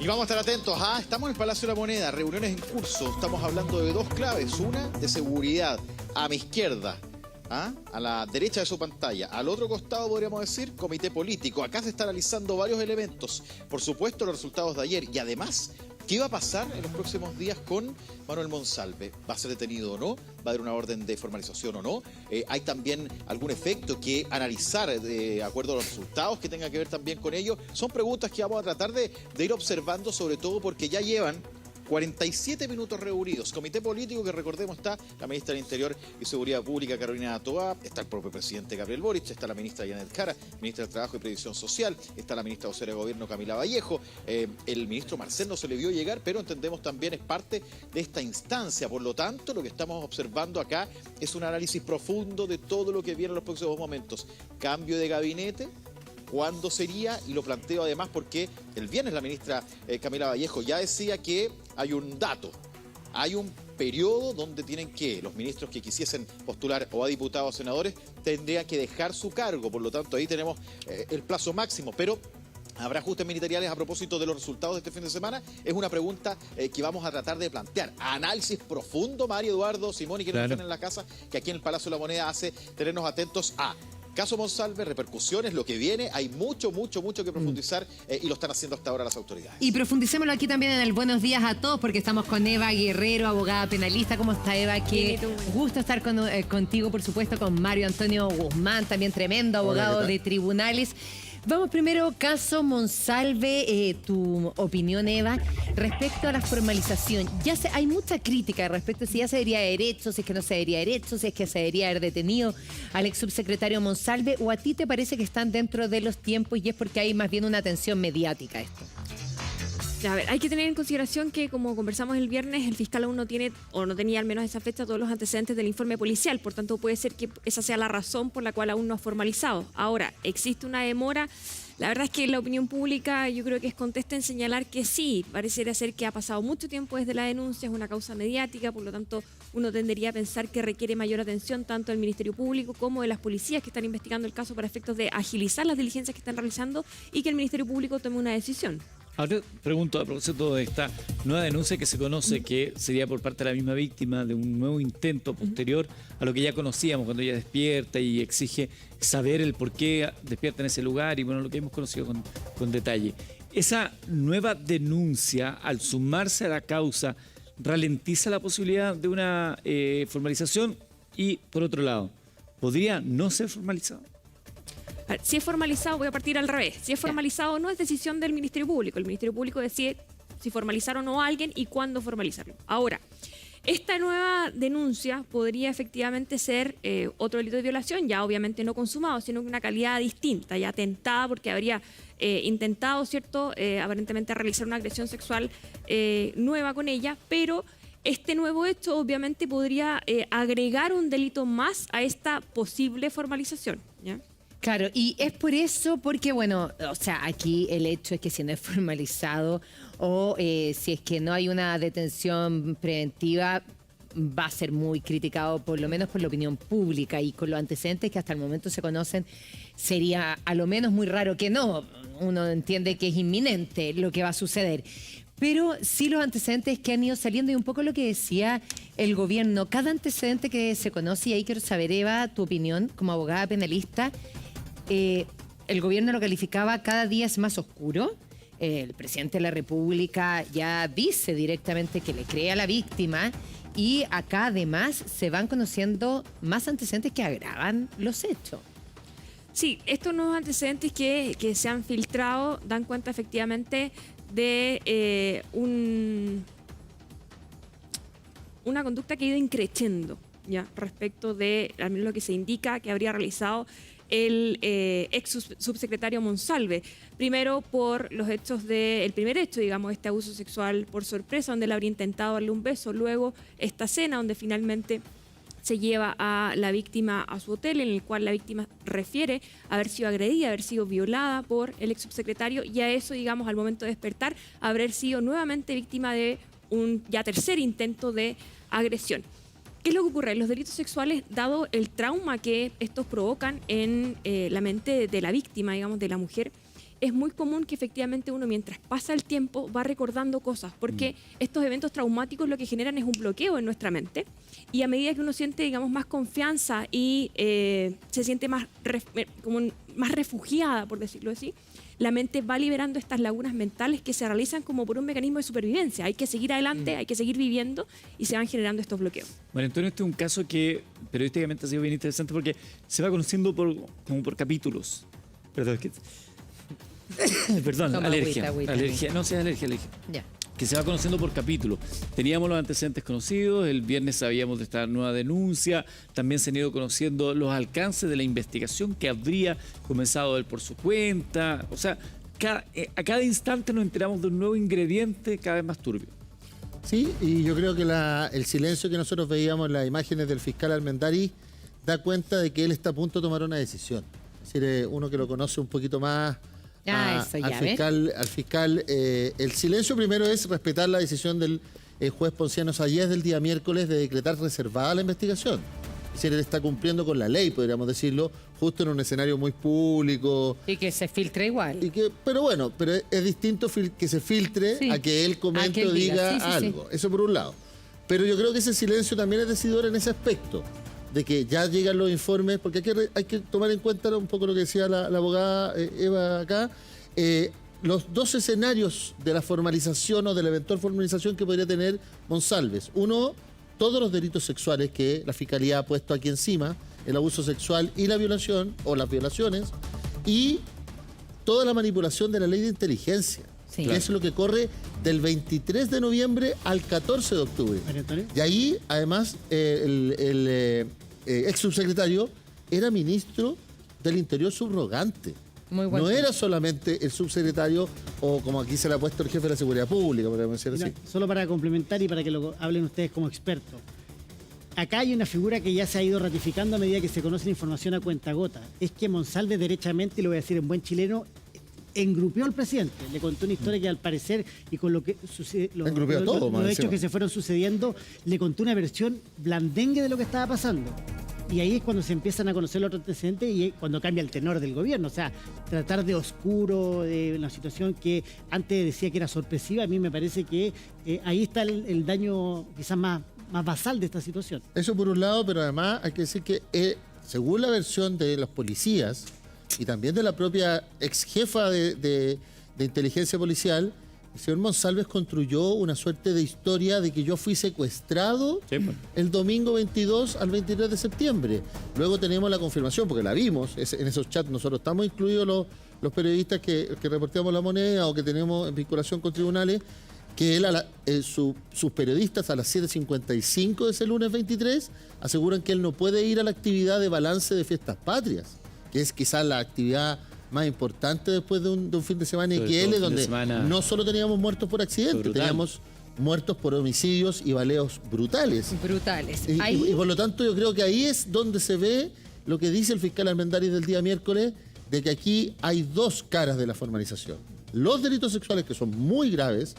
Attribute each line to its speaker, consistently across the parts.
Speaker 1: Y vamos a estar atentos. Estamos en el Palacio de la Moneda, reuniones en curso. Estamos hablando de dos claves. Una, de seguridad. A mi izquierda, a la derecha de su pantalla. Al otro costado, podríamos decir, comité político. Acá se están analizando varios elementos. Por supuesto, los resultados de ayer. Y además, ¿qué va a pasar en los próximos días con Manuel Monsalve? ¿Va a ser detenido o no? ¿Va a haber una orden de formalización o no? ¿Hay también algún efecto que analizar de acuerdo a los resultados que tenga que ver también con ello? Son preguntas que vamos a tratar de ir observando, sobre todo porque ya llevan 47 minutos reunidos. Comité político, que recordemos está la ministra del Interior y Seguridad Pública, Carolina Toá, está el propio presidente Gabriel Boric, está la ministra Janet Jara, ministra del Trabajo y Previsión Social, está la ministra vocera de Gobierno Camila Vallejo, el ministro Marcel no se le vio llegar, pero entendemos también es parte de esta instancia. Por lo tanto, lo que estamos observando acá es un análisis profundo de todo lo que viene en los próximos momentos. Cambio de gabinete. ¿Cuándo sería? Y lo planteo además porque el viernes la ministra Camila Vallejo ya decía que hay un dato, hay un periodo donde tienen que, los ministros que quisiesen postular o a diputados o senadores, tendrían que dejar su cargo. Por lo tanto, ahí tenemos el plazo máximo, pero ¿habrá ajustes ministeriales a propósito de los resultados de este fin de semana? Es una pregunta que vamos a tratar de plantear. Análisis profundo, Mario Eduardo, Simón y quienes están en la casa, que aquí en el Palacio de la Moneda hace tenernos atentos a caso Monsalve, repercusiones, lo que viene. Hay mucho que profundizar y lo están haciendo hasta ahora las autoridades.
Speaker 2: Y profundicémoslo aquí también en el Buenos Días a Todos, porque estamos con Eva Guerrero, abogada penalista. ¿Cómo está, Eva? Qué gusto estar contigo, por supuesto, con Mario Antonio Guzmán, también tremendo abogado de tribunales. Vamos primero, caso Monsalve, tu opinión, Eva, respecto a la formalización. Hay mucha crítica respecto a si ya se debería derecho, si es que no se debería derecho, si es que se debería haber detenido al ex subsecretario Monsalve, o a ti te parece que están dentro de los tiempos y es porque hay más bien una atención mediática a esto.
Speaker 3: A ver, hay que tener en consideración que, como conversamos el viernes, el fiscal aún no tiene, o no tenía al menos a esa fecha, todos los antecedentes del informe policial. Por tanto, puede ser que esa sea la razón por la cual aún no ha formalizado. Ahora, ¿existe una demora? La verdad es que la opinión pública yo creo que es contesta en señalar que sí. Pareciera ser que ha pasado mucho tiempo desde la denuncia, es una causa mediática, por lo tanto uno tendería a pensar que requiere mayor atención tanto del Ministerio Público como de las policías que están investigando el caso para efectos de agilizar las diligencias que están realizando y que el Ministerio Público tome una decisión.
Speaker 4: Ahora pregunto a propósito de esta nueva denuncia que se conoce que sería por parte de la misma víctima de un nuevo intento posterior a lo que ya conocíamos cuando ella despierta y exige saber el por qué despierta en ese lugar y bueno, lo que hemos conocido con detalle. Esa nueva denuncia, al sumarse a la causa, ralentiza la posibilidad de una formalización y, por otro lado, ¿podría no ser formalizado?
Speaker 3: Si es formalizado, voy a partir al revés. Si es formalizado, no es decisión del Ministerio Público. El Ministerio Público decide si formalizar o no a alguien y cuándo formalizarlo. Ahora, esta nueva denuncia podría efectivamente ser otro delito de violación, ya obviamente no consumado, sino una calidad distinta, ya atentada porque habría intentado, ¿cierto?, aparentemente realizar una agresión sexual nueva con ella, pero este nuevo hecho obviamente podría agregar un delito más a esta posible formalización, ¿ya?
Speaker 2: Claro, y es por eso, porque bueno, o sea, aquí el hecho es que si no es formalizado o si es que no hay una detención preventiva, va a ser muy criticado, por lo menos por la opinión pública, y con los antecedentes que hasta el momento se conocen, sería a lo menos muy raro que no. Uno entiende que es inminente lo que va a suceder. Pero sí los antecedentes que han ido saliendo y un poco lo que decía el gobierno. Cada antecedente que se conoce, y ahí quiero saber, Eva, tu opinión como abogada penalista. El gobierno lo calificaba cada día es más oscuro. El presidente de la República ya dice directamente que le cree a la víctima y acá además se van conociendo más antecedentes que agravan los hechos.
Speaker 3: Sí, estos nuevos antecedentes que se han filtrado dan cuenta efectivamente de una conducta que ha ido increciendo, ¿ya?, respecto de al menos lo que se indica que habría realizado el ex subsecretario Monsalve. Primero por los hechos el primer hecho, digamos, este abuso sexual por sorpresa, donde él habría intentado darle un beso. Luego esta cena donde finalmente se lleva a la víctima a su hotel, en el cual la víctima refiere haber sido agredida, haber sido violada por el ex subsecretario, y a eso, digamos, al momento de despertar, haber sido nuevamente víctima de un ya tercer intento de agresión. ¿Qué es lo que ocurre? Los delitos sexuales, dado el trauma que estos provocan en la mente de la víctima, digamos, de la mujer, es muy común que efectivamente uno, mientras pasa el tiempo, va recordando cosas, porque estos eventos traumáticos lo que generan es un bloqueo en nuestra mente, y a medida que uno siente, digamos, más confianza y se siente más, más refugiada, por decirlo así, la mente va liberando estas lagunas mentales que se realizan como por un mecanismo de supervivencia. Hay que seguir adelante, hay que seguir viviendo, y se van generando estos bloqueos.
Speaker 4: Bueno, Antonio, este es un caso que periodísticamente ha sido bien interesante porque se va conociendo como por capítulos. Perdón, perdón,
Speaker 2: Toma
Speaker 4: alergia.
Speaker 2: agüita,
Speaker 4: Alergia, no, sí, alergia.
Speaker 2: Ya.
Speaker 4: Que se va conociendo por capítulos. Teníamos los antecedentes conocidos, el viernes sabíamos de esta nueva denuncia, también se han ido conociendo los alcances de la investigación que habría comenzado él por su cuenta. O sea, a cada instante nos enteramos de un nuevo ingrediente cada vez más turbio.
Speaker 5: Sí, y yo creo que el silencio que nosotros veíamos en las imágenes del fiscal Armendariz da cuenta de que él está a punto de tomar una decisión. Es decir, uno que lo conoce un poquito más al fiscal, el silencio primero es respetar la decisión del juez Ponciano Sayés del día miércoles de decretar reservada la investigación. Es decir, él está cumpliendo con la ley, podríamos decirlo, justo en un escenario muy público.
Speaker 2: Y que se filtre igual.
Speaker 5: Pero es distinto que se filtre a que él comente o diga algo. Eso por un lado. Pero yo creo que ese silencio también es decidor en ese aspecto, de que ya llegan los informes, porque hay que tomar en cuenta un poco lo que decía la abogada Eva acá, los dos escenarios de la formalización o de la eventual formalización que podría tener Monsalves. Uno, todos los delitos sexuales que la Fiscalía ha puesto aquí encima, el abuso sexual y la violación, o las violaciones, y toda la manipulación de la ley de inteligencia.
Speaker 2: Sí.
Speaker 5: Que es lo que corre del 23 de noviembre al 14 de octubre. Y ahí, además, el ex subsecretario era ministro del Interior subrogante.
Speaker 2: Muy bueno.
Speaker 5: No era solamente el subsecretario o, como aquí se le ha puesto, el jefe de la seguridad pública, podríamos decir así.
Speaker 6: Solo para complementar y para que lo hablen ustedes como expertos. Acá hay una figura que ya se ha ido ratificando a medida que se conoce la información a cuentagota. Es que Monsalve derechamente, y lo voy a decir en buen chileno, engrupió al presidente. Le contó una historia que al parecer, y con lo que sucede, los hechos que se fueron sucediendo, le contó una versión blandengue de lo que estaba pasando. Y ahí es cuando se empiezan a conocer los otros antecedentes y cuando cambia el tenor del gobierno. O sea, tratar de oscuro, de una situación que antes decía que era sorpresiva, a mí me parece que ahí está el daño quizás más basal de esta situación.
Speaker 5: Eso por un lado, pero además hay que decir que según la versión de los policías y también de la propia ex jefa de inteligencia policial, el señor Monsalves construyó una suerte de historia de que yo fui secuestrado el domingo 22 al 23 de septiembre. Luego tenemos la confirmación, porque la vimos, en esos chats nosotros estamos incluidos los periodistas que reporteamos La Moneda o que tenemos en vinculación con tribunales, que él, sus periodistas a las 7:55 de ese lunes 23 aseguran que él no puede ir a la actividad de balance de fiestas patrias, que es quizás la actividad más importante después de un fin de semana IQL, donde no solo teníamos muertos por accidente, teníamos muertos por homicidios y baleos brutales. Y por lo tanto yo creo que ahí es donde se ve lo que dice el fiscal Armendariz del día miércoles, de que aquí hay dos caras de la formalización. Los delitos sexuales, que son muy graves,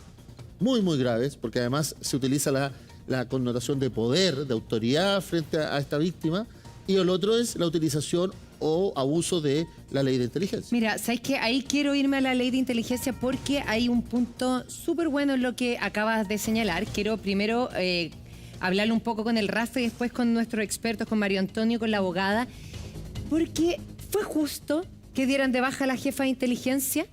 Speaker 5: muy graves, porque además se utiliza la connotación de poder, de autoridad frente a esta víctima, y el otro es la utilización o abuso de la ley de inteligencia.
Speaker 2: Mira, ¿sabes qué? Ahí quiero irme a la ley de inteligencia porque hay un punto súper bueno en lo que acabas de señalar. Quiero primero hablarle un poco con el Rafa y después con nuestros expertos, con Mario Antonio, con la abogada, porque fue justo que dieran de baja a la jefa de inteligencia.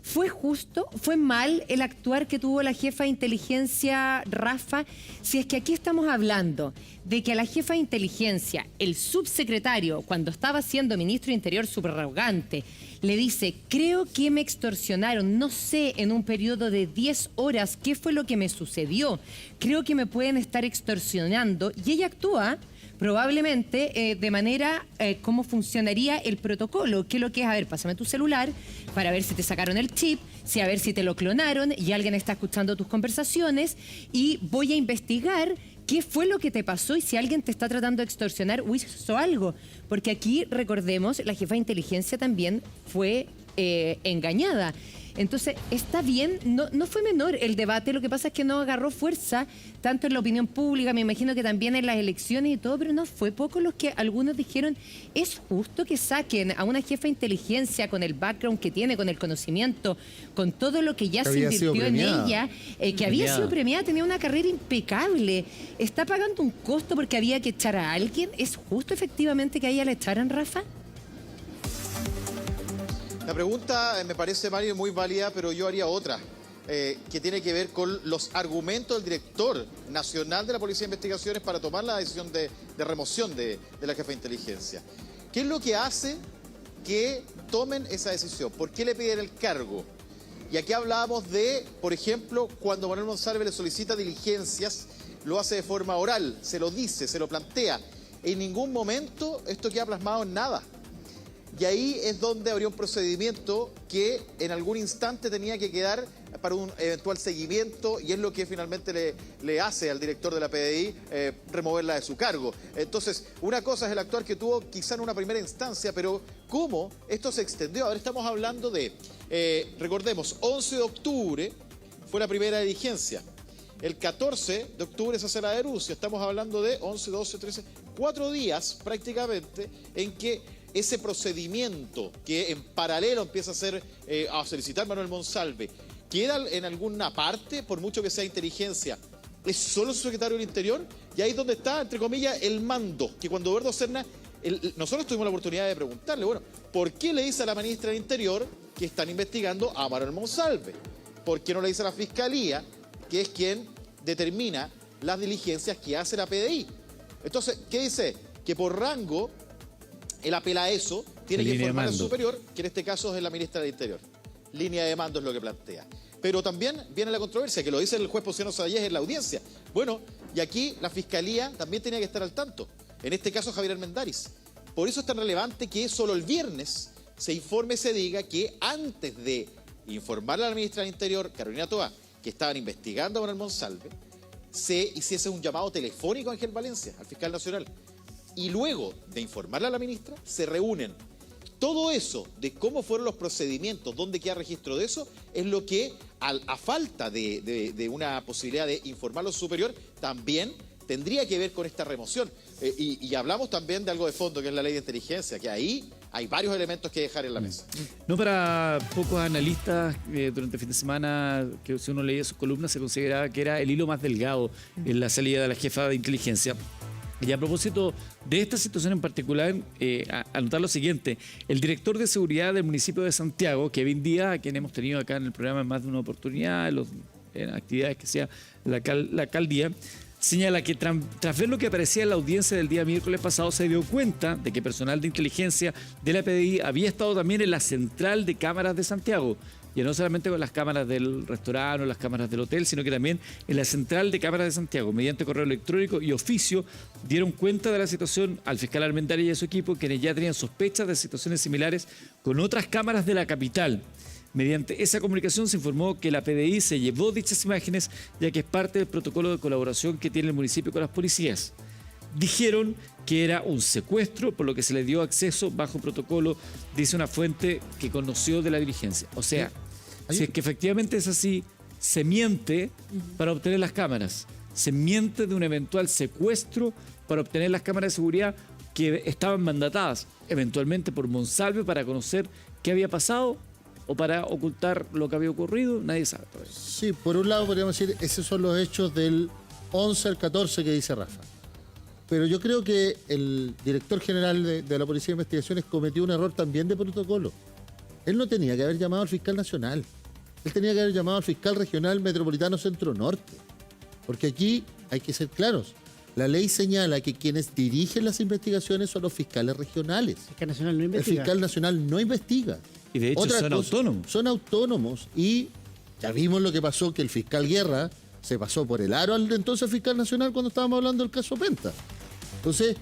Speaker 2: ¿Fue justo? ¿Fue mal el actuar que tuvo la jefa de inteligencia, Rafa? Si es que aquí estamos hablando de que a la jefa de inteligencia, el subsecretario, cuando estaba siendo ministro de Interior subrogante, le dice, creo que me extorsionaron, no sé, en un periodo de 10 horas, qué fue lo que me sucedió. Creo que me pueden estar extorsionando. Y ella actúa probablemente de manera cómo funcionaría el protocolo, que es lo que es, a ver, pásame tu celular para ver si te sacaron el chip, a ver si te lo clonaron y alguien está escuchando tus conversaciones y voy a investigar qué fue lo que te pasó y si alguien te está tratando de extorsionar o hizo algo. Porque aquí, recordemos, la jefa de inteligencia también fue engañada. Entonces, está bien, no fue menor el debate, lo que pasa es que no agarró fuerza tanto en la opinión pública, me imagino que también en las elecciones y todo, pero no fue poco los que algunos dijeron, es justo que saquen a una jefa de inteligencia con el background que tiene, con el conocimiento, con todo lo que ya
Speaker 5: Que
Speaker 2: se
Speaker 5: había sido
Speaker 2: invirtió en
Speaker 5: premiada.
Speaker 2: ella, que había sido premiada, tenía una carrera impecable, está pagando un costo porque había que echar a alguien. ¿Es justo efectivamente que a ella la echaran, Rafa?
Speaker 1: La pregunta me parece, Mario, muy válida, pero yo haría otra, que tiene que ver con los argumentos del director nacional de la Policía de Investigaciones para tomar la decisión de remoción de la jefa de inteligencia. ¿Qué es lo que hace que tomen esa decisión? ¿Por qué le piden el cargo? Y aquí hablábamos de, por ejemplo, cuando Manuel Monsalve le solicita diligencias, lo hace de forma oral, se lo dice, se lo plantea. En ningún momento esto queda plasmado en nada. Y ahí es donde habría un procedimiento que en algún instante tenía que quedar para un eventual seguimiento, y es lo que finalmente le hace al director de la PDI removerla de su cargo. Entonces, una cosa es el actuar que tuvo quizá en una primera instancia, pero ¿cómo esto se extendió? Ahora estamos hablando de, recordemos, 11 de octubre fue la primera diligencia. El 14 de octubre se hace la denuncia. Estamos hablando de 11, 12, 13, 4 días prácticamente en que ese procedimiento que en paralelo empieza a solicitar Manuel Monsalve, queda en alguna parte, por mucho que sea inteligencia, es solo su secretario del Interior, y ahí es donde está, entre comillas, el mando, que cuando Eduardo Serna, nosotros tuvimos la oportunidad de preguntarle, bueno, ¿por qué le dice a la ministra del Interior que están investigando a Manuel Monsalve? ¿Por qué no le dice a la Fiscalía, que es quien determina las diligencias que hace la PDI? Entonces, ¿qué dice? Que por rango él apela a eso, tiene que informar al superior, que en este caso es la ministra del Interior. Línea de mando es lo que plantea. Pero también viene la controversia, que lo dice el juez Ponciano Sayez en la audiencia. Bueno, y aquí la Fiscalía también tenía que estar al tanto. En este caso, Javier Armendáriz. Por eso es tan relevante que solo el viernes se informe, se diga que antes de informarle a la ministra del Interior, Carolina Toá, que estaban investigando a Manuel Monsalve, se hiciese un llamado telefónico a Ángel Valencia, al fiscal nacional. Y luego de informarle a la ministra, se reúnen. Todo eso de cómo fueron los procedimientos, dónde queda registro de eso, es lo que, a falta de una posibilidad de informarlo superior, también tendría que ver con esta remoción. Y hablamos también de algo de fondo, que es la ley de inteligencia, que ahí hay varios elementos que dejar en la mesa.
Speaker 4: No para pocos analistas, durante el fin de semana, que si uno leía sus columnas, se consideraba que era el hilo más delgado en la salida de la jefa de inteligencia. Y a propósito de esta situación en particular, anotar lo siguiente: el director de seguridad del municipio de Santiago, Kevin Díaz, a quien hemos tenido acá en el programa en más de una oportunidad, en actividades que sea la alcaldía, señala que tras ver lo que aparecía en la audiencia del día miércoles pasado, se dio cuenta de que personal de inteligencia de la PDI había estado también en la central de cámaras de Santiago. Y no solamente con las cámaras del restaurante o las cámaras del hotel, sino que también en la central de cámaras de Santiago. Mediante correo electrónico y oficio dieron cuenta de la situación al fiscal Armendáriz y a su equipo, quienes ya tenían sospechas de situaciones similares con otras cámaras de la capital. Mediante esa comunicación se informó que la PDI se llevó dichas imágenes, ya que es parte del protocolo de colaboración que tiene el municipio con las policías. Dijeron que era un secuestro, por lo que se le dio acceso bajo protocolo, dice una fuente que conoció de la diligencia. O sea, si es que efectivamente es así, se miente para obtener las cámaras. Se miente de un eventual secuestro para obtener las cámaras de seguridad que estaban mandatadas eventualmente por Monsalve para conocer qué había pasado o para ocultar lo que había ocurrido. Nadie sabe todavía.
Speaker 5: Sí, por un lado podríamos decir, esos son los hechos del 11 al 14 que dice Rafa. Pero yo creo que el director general de la Policía de Investigaciones cometió un error también de protocolo. Él no tenía que haber llamado al fiscal nacional. Él tenía que haber llamado al fiscal regional metropolitano Centro Norte. Porque aquí hay que ser claros. La ley señala que quienes dirigen las investigaciones son los fiscales regionales.
Speaker 6: El fiscal nacional no
Speaker 5: El
Speaker 6: investiga.
Speaker 5: fiscal nacional no investiga.
Speaker 4: Y de hecho son autónomos.
Speaker 5: Son autónomos. Y ya vimos lo que pasó, que el fiscal Guerra se pasó por el aro al entonces fiscal nacional cuando estábamos hablando del caso Penta. Entonces,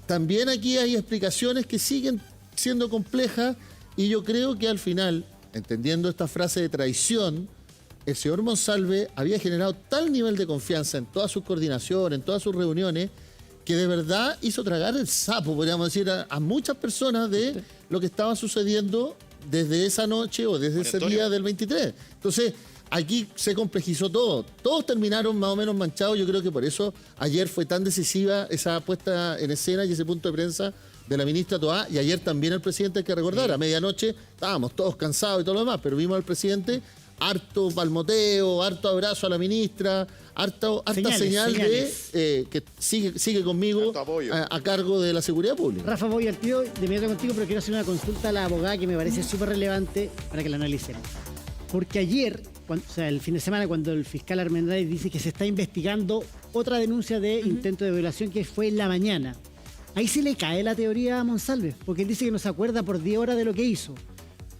Speaker 5: también aquí hay explicaciones que siguen siendo complejas, y yo creo que al final, entendiendo esta frase de traición, el señor Monsalve había generado tal nivel de confianza en toda su coordinación, en todas sus reuniones, que de verdad hizo tragar el sapo, podríamos decir, a muchas personas de lo que estaba sucediendo desde esa noche o desde ese
Speaker 1: Antonio.
Speaker 5: día del 23. Entonces, aquí se complejizó todo. Todos terminaron más o menos manchados. Yo creo que por eso ayer fue tan decisiva esa puesta en escena y ese punto de prensa de la ministra Toá. Y ayer también el presidente, hay que recordar, a medianoche estábamos todos cansados y todo lo demás, pero vimos al presidente harto palmoteo, harto abrazo a la ministra, harta señal
Speaker 6: señales.
Speaker 5: de que sigue conmigo
Speaker 1: Harto apoyo.
Speaker 5: a cargo de la seguridad pública.
Speaker 6: Rafa, voy al tiro de inmediato contigo, pero quiero hacer una consulta a la abogada que me parece súper relevante para que la analicemos. Porque ayer, o sea, el fin de semana, cuando el fiscal Armendáriz dice que se está investigando otra denuncia de intento de violación que fue en la mañana, ahí se le cae la teoría a Monsalve, porque él dice que no se acuerda por 10 horas de lo que hizo.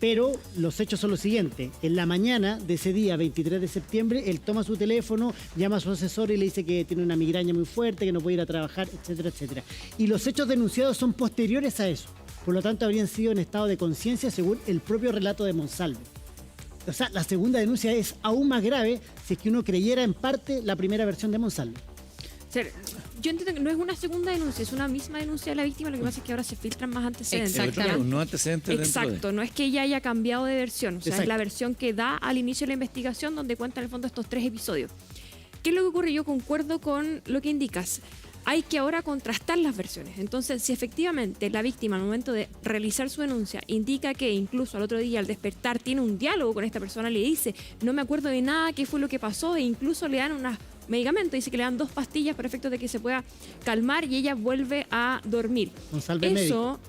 Speaker 6: Pero los hechos son los siguientes. En la mañana de ese día, 23 de septiembre, él toma su teléfono, llama a su asesor y le dice que tiene una migraña muy fuerte, que no puede ir a trabajar, etcétera, etcétera. Y los hechos denunciados son posteriores a eso. Por lo tanto, habrían sido en estado de conciencia según el propio relato de Monsalve. O sea, la segunda denuncia es aún más grave si es que uno creyera en parte la primera versión de Monsalve.
Speaker 3: O sea, yo entiendo que no es una segunda denuncia, es una misma denuncia de la víctima, lo que pasa es que ahora se filtran más antecedentes.
Speaker 2: Exactamente.
Speaker 4: Un nuevo antecedente dentro de...
Speaker 3: Exacto, no es que ella haya cambiado de versión, o sea,
Speaker 6: Exacto.
Speaker 3: es la versión que da al inicio de la investigación donde cuenta en el fondo estos 3 episodios. ¿Qué es lo que ocurre? Yo concuerdo con lo que indicas. Hay que ahora contrastar las versiones. Entonces, si efectivamente la víctima al momento de realizar su denuncia indica que incluso al otro día al despertar tiene un diálogo con esta persona, le dice, no me acuerdo de nada, qué fue lo que pasó, e incluso le dan unos medicamentos, dice que le dan 2 pastillas para efecto de que se pueda calmar y ella vuelve a dormir.
Speaker 6: Monsalve médico.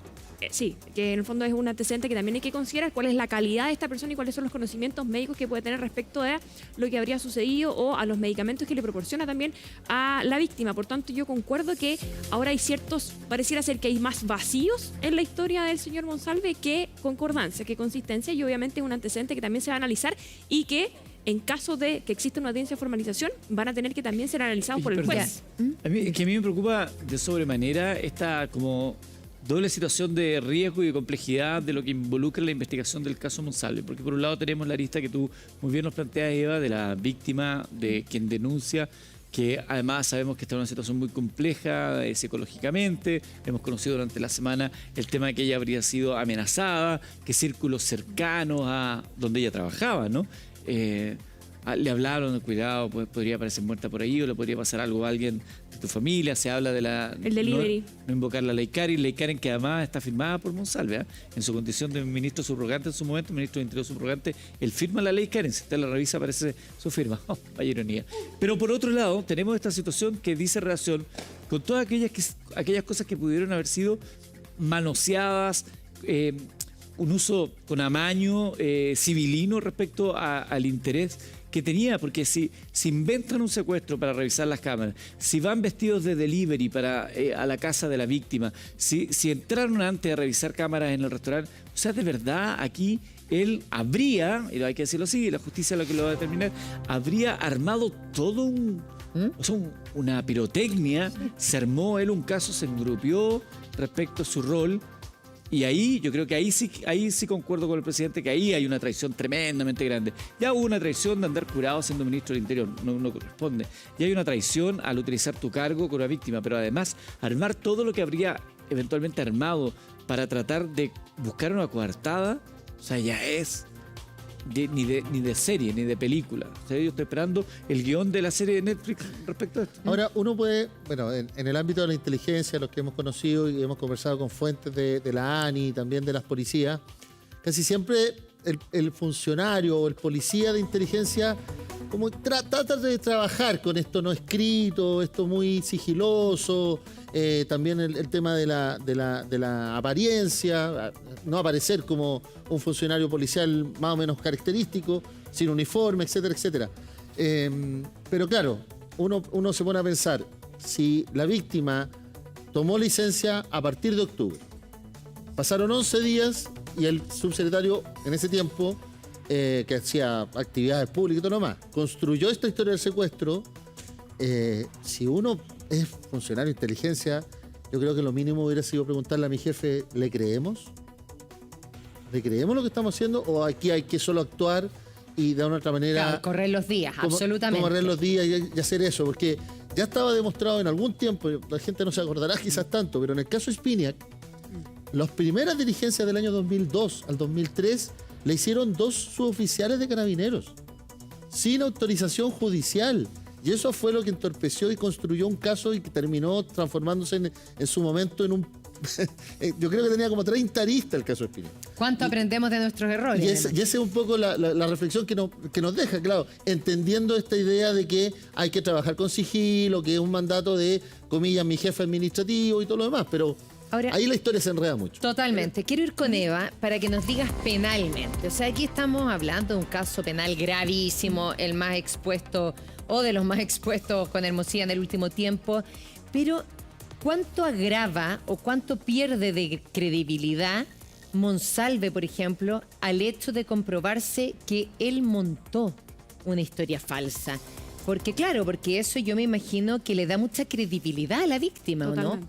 Speaker 3: Sí, que en el fondo es un antecedente que también hay que considerar cuál es la calidad de esta persona y cuáles son los conocimientos médicos que puede tener respecto a lo que habría sucedido o a los medicamentos que le proporciona también a la víctima. Por tanto, yo concuerdo que ahora hay ciertos, pareciera ser que hay más vacíos en la historia del señor Monsalve que concordancia, que consistencia, y obviamente es un antecedente que también se va a analizar y que en caso de que exista una audiencia de formalización van a tener que también ser analizados por el
Speaker 4: Perdón.
Speaker 3: juez.
Speaker 4: A mí, es que a mí me preocupa de sobremanera esta como doble situación de riesgo y de complejidad de lo que involucra la investigación del caso Monsalve, porque por un lado tenemos la arista que tú muy bien nos planteas, Eva, de la víctima, de quien denuncia, que además sabemos que está en una situación muy compleja psicológicamente. Hemos conocido durante la semana el tema de que ella habría sido amenazada, que círculos cercanos a donde ella trabajaba, ¿no? Le hablaron de cuidado, pues podría aparecer muerta por ahí o le podría pasar algo a alguien de tu familia. Se habla de la...
Speaker 3: El delivery.
Speaker 4: No invocar la ley Karen, que además está firmada por Monsalve, ¿eh? En su condición de ministro subrogante en su momento, ministro de Interior subrogante, él firma la ley Karen. Si usted la revisa aparece su firma. Oh, vaya ironía. Pero por otro lado, tenemos esta situación que dice relación con todas aquellas cosas que pudieron haber sido manoseadas, un uso con amaño civilino respecto al interés que tenía, porque si inventan un secuestro para revisar las cámaras, si van vestidos de delivery a la casa de la víctima, si entraron antes de revisar cámaras en el restaurante, o sea, de verdad aquí él habría, y hay que decirlo así, la justicia es lo que lo va a determinar, habría armado todo una pirotecnia, se armó él un caso, se engrupió respecto a su rol. Y ahí, yo creo que ahí sí concuerdo con el presidente, que ahí hay una traición tremendamente grande. Ya hubo una traición de andar curado siendo ministro del Interior, no corresponde. Y hay una traición al utilizar tu cargo con una víctima, pero además armar todo lo que habría eventualmente armado para tratar de buscar una coartada, o sea, ya es ni de serie, ni de película. O sea, yo estoy esperando el guión de la serie de Netflix respecto a esto.
Speaker 5: Ahora, uno puede, bueno, en el ámbito de la inteligencia, los que hemos conocido y hemos conversado con fuentes de la ANI y también de las policías, casi siempre el funcionario o el policía de inteligencia como trata de trabajar con esto no escrito, esto muy sigiloso, también el tema de la apariencia, no aparecer como un funcionario policial más o menos característico, sin uniforme, etcétera, etcétera. Pero claro, uno se pone a pensar, si la víctima tomó licencia a partir de octubre, pasaron 11 días y el subsecretario en ese tiempo, que hacía actividades públicas y todo lo más, construyó esta historia del secuestro. Si uno es funcionario de inteligencia, yo creo que lo mínimo hubiera sido preguntarle a mi jefe, ¿le creemos? ¿Le creemos lo que estamos haciendo? ¿O aquí hay que solo actuar y de una otra manera...
Speaker 2: Claro, correr los días, absolutamente.
Speaker 5: Correr los días y hacer eso? Porque ya estaba demostrado en algún tiempo, la gente no se acordará quizás tanto, pero en el caso Spinac, las primeras diligencias del año 2002 al 2003 le hicieron 2 suboficiales de carabineros, sin autorización judicial. Y eso fue lo que entorpeció y construyó un caso y que terminó transformándose en su momento en un... Yo creo que tenía como 30 aristas el caso Espinel.
Speaker 2: ¿Cuánto aprendemos de nuestros errores?
Speaker 5: Y esa es un poco la reflexión que nos deja, claro, entendiendo esta idea de que hay que trabajar con sigilo, que es un mandato de, comillas, mi jefe administrativo y todo lo demás, pero
Speaker 2: Ahora,
Speaker 5: ahí la historia se enreda mucho.
Speaker 2: totalmente. Quiero ir con Eva para que nos digas penalmente. O sea, aquí estamos hablando de un caso penal gravísimo, el más expuesto o de los más expuestos con Hermosilla en el último tiempo, pero ¿cuánto agrava o cuánto pierde de credibilidad Monsalve, por ejemplo, al hecho de comprobarse que él montó una historia falsa? Porque claro, porque eso yo me imagino que le da mucha credibilidad a la víctima, ¿o no?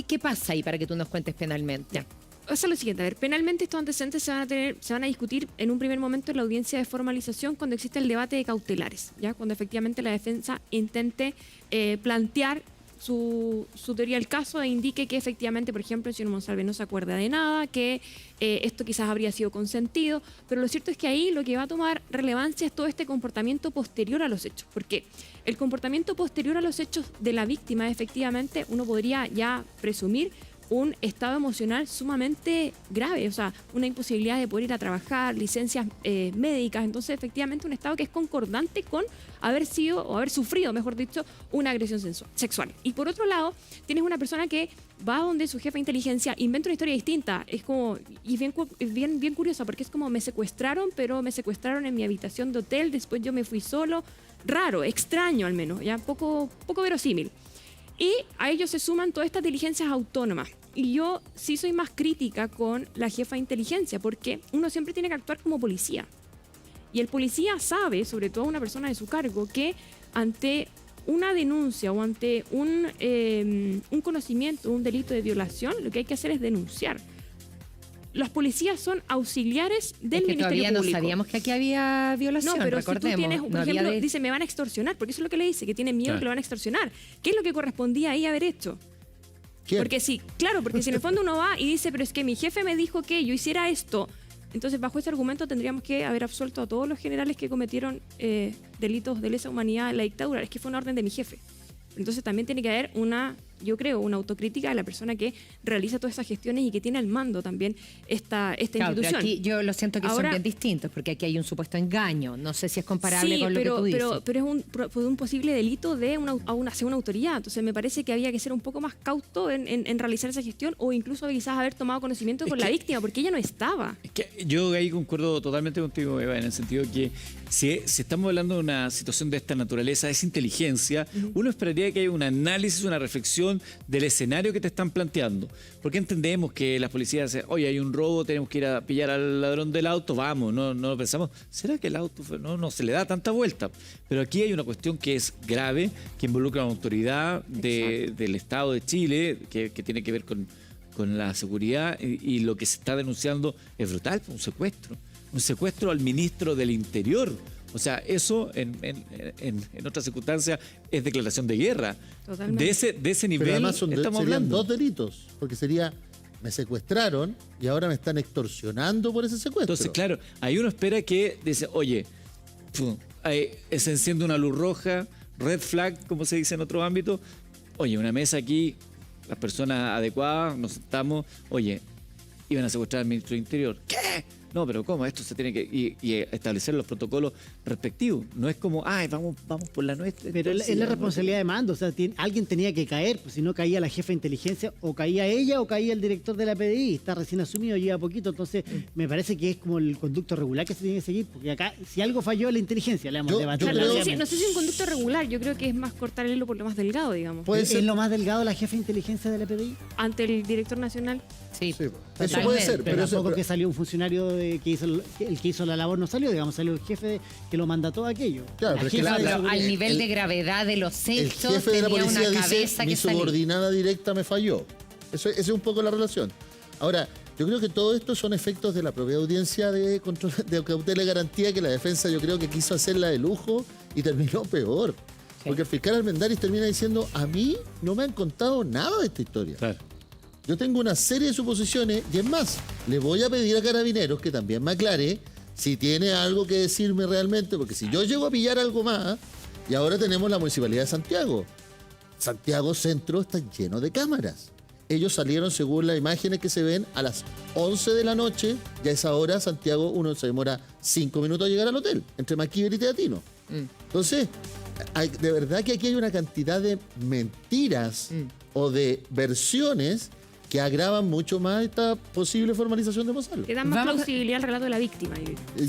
Speaker 2: ¿Qué pasa ahí para que tú nos cuentes penalmente?
Speaker 3: Ya. O sea, lo siguiente, a ver, penalmente estos antecedentes se van a discutir en un primer momento en la audiencia de formalización cuando existe el debate de cautelares, ¿ya? Cuando efectivamente la defensa intente plantear su teoría del caso e indique que efectivamente, por ejemplo, el señor Monsalve no se acuerda de nada, que esto quizás habría sido consentido, pero lo cierto es que ahí lo que va a tomar relevancia es todo este comportamiento posterior a los hechos, porque el comportamiento posterior a los hechos de la víctima, efectivamente, uno podría ya presumir un estado emocional sumamente grave, o sea, una imposibilidad de poder ir a trabajar, licencias médicas, entonces efectivamente un estado que es concordante con haber sido o haber sufrido, mejor dicho, una agresión sexual. Y por otro lado, tienes una persona que va donde su jefe de inteligencia, inventa una historia distinta, es como, y bien curiosa, porque es como me secuestraron, pero me secuestraron en mi habitación de hotel, después yo me fui solo, raro, extraño al menos, ya poco verosímil. Y a ellos se suman todas estas diligencias autónomas. Y yo sí soy más crítica con la jefa de inteligencia, porque uno siempre tiene que actuar como policía. Y el policía sabe, sobre todo una persona de su cargo, que ante una denuncia o ante un conocimiento, un delito de violación, lo que hay que hacer es denunciar. Los policías son auxiliares del
Speaker 2: es que
Speaker 3: Ministerio
Speaker 2: todavía
Speaker 3: Público.
Speaker 2: No sabíamos que aquí había violación,
Speaker 3: No, pero
Speaker 2: recordemos.
Speaker 3: si tú tienes, por
Speaker 2: no había
Speaker 3: ejemplo,
Speaker 2: de-
Speaker 3: dice, me van a extorsionar, porque eso es lo que le dice, que tiene miedo
Speaker 4: Claro.
Speaker 3: que lo van a extorsionar. ¿Qué es lo que correspondía ahí haber hecho?
Speaker 5: ¿Quién?
Speaker 3: Porque sí, claro, porque si en el fondo uno va y dice, pero es que mi jefe me dijo que yo hiciera esto, entonces bajo ese argumento tendríamos que haber absuelto a todos los generales que cometieron delitos de lesa humanidad en la dictadura. Es que fue una orden de mi jefe. Entonces también tiene que haber yo creo, una autocrítica de la persona que realiza todas esas gestiones y que tiene al mando también esta
Speaker 2: Claro, pero
Speaker 3: institución.
Speaker 2: aquí yo lo siento que
Speaker 3: Ahora-
Speaker 2: son bien distintos, porque aquí hay un supuesto engaño. No sé si es comparable
Speaker 3: Sí,
Speaker 2: con lo
Speaker 3: pero,
Speaker 2: que tú dices.
Speaker 3: pero es un posible delito de hacia una autoridad. Entonces me parece que había que ser un poco más cauto en realizar esa gestión o incluso quizás haber tomado conocimiento con la víctima, porque ella no estaba.
Speaker 4: Es que yo ahí concuerdo totalmente contigo, Eva, en el sentido que si estamos hablando de una situación de esta naturaleza, es inteligencia, uno esperaría que haya un análisis, una reflexión del escenario que te están planteando. Porque entendemos que las policías dicen, oye, hay un robo, tenemos que ir a pillar al ladrón del auto, vamos, no lo pensamos. ¿Será que el auto no se le da tanta vuelta? Pero aquí hay una cuestión que es grave, que involucra a una autoridad del Estado de Chile, que tiene que ver con la seguridad y lo que se está denunciando es brutal, un secuestro al ministro del Interior. O sea, eso en otras circunstancias es declaración de guerra.
Speaker 3: Totalmente.
Speaker 4: De ese
Speaker 5: Pero
Speaker 4: nivel
Speaker 5: además
Speaker 4: estamos
Speaker 5: serían
Speaker 4: hablando.
Speaker 5: 2 delitos, porque sería, me secuestraron y ahora me están extorsionando por ese secuestro.
Speaker 4: Entonces, claro, ahí uno espera que dice, oye, ahí se enciende una luz roja, red flag, como se dice en otro ámbito. Oye, una mesa aquí, las personas adecuadas, nos sentamos, oye, iban a secuestrar al ministro del Interior. ¿Qué? No, pero ¿cómo? Esto se tiene que y establecer los protocolos respectivos. No es como, ay, vamos por la nuestra.
Speaker 6: Pero es la responsabilidad de mando, o sea, alguien tenía que caer, pues si no caía la jefa de inteligencia, o caía ella o caía el director de la PDI, está recién asumido, lleva poquito, entonces me parece que es como el conducto regular que se tiene que seguir, porque acá, si algo falló es la inteligencia, le hemos
Speaker 5: Yo
Speaker 6: debatido.
Speaker 3: O sea,
Speaker 5: creo-
Speaker 3: no sé si un conducto regular, yo creo que es más cortar el hilo por lo más delgado, digamos.
Speaker 5: Puede
Speaker 6: ¿Es
Speaker 5: ser.
Speaker 6: lo más delgado la jefa de inteligencia de la PDI?
Speaker 3: Ante el director nacional.
Speaker 2: Sí,
Speaker 5: Sí, eso
Speaker 2: totalmente.
Speaker 5: puede ser,
Speaker 6: Pero
Speaker 5: pero eso,
Speaker 6: tampoco que salió un funcionario que hizo el que hizo la labor no salió, digamos, salió el jefe que lo mandató a aquello.
Speaker 5: Claro,
Speaker 6: La
Speaker 5: pero es que
Speaker 6: jefa de
Speaker 2: Pero
Speaker 6: seguridad.
Speaker 2: al nivel
Speaker 5: el-
Speaker 2: de gravedad de los
Speaker 5: el
Speaker 2: hechos
Speaker 5: jefe de la
Speaker 2: tenía
Speaker 5: policía
Speaker 2: una
Speaker 5: dice,
Speaker 2: cabeza
Speaker 5: mi
Speaker 2: que salir.
Speaker 5: subordinada directa me falló. Esa es un poco la relación. Ahora, yo creo que todo esto son efectos de la propia audiencia de control de cautela y garantía, que la defensa yo creo que quiso hacerla de lujo y terminó peor. Porque el fiscal Armendáriz termina diciendo, a mí no me han contado nada de esta historia.
Speaker 4: Claro.
Speaker 5: Yo tengo una serie de suposiciones y es más, le voy a pedir a Carabineros que también me aclare si tiene algo que decirme realmente, porque si yo llego a pillar algo más, y ahora tenemos la Municipalidad de Santiago. Santiago Centro está lleno de cámaras. Ellos salieron, según las imágenes que se ven, a las 11 de la noche. Ya a esa hora, Santiago, uno se demora 5 minutos a llegar al hotel, entre Maquíver y Teatino. Entonces, de verdad que aquí hay una cantidad de mentiras o de versiones que agravan mucho más esta posible formalización de Monsalve.
Speaker 3: Que dan más
Speaker 2: Vamos a-
Speaker 3: plausibilidad al relato de la víctima.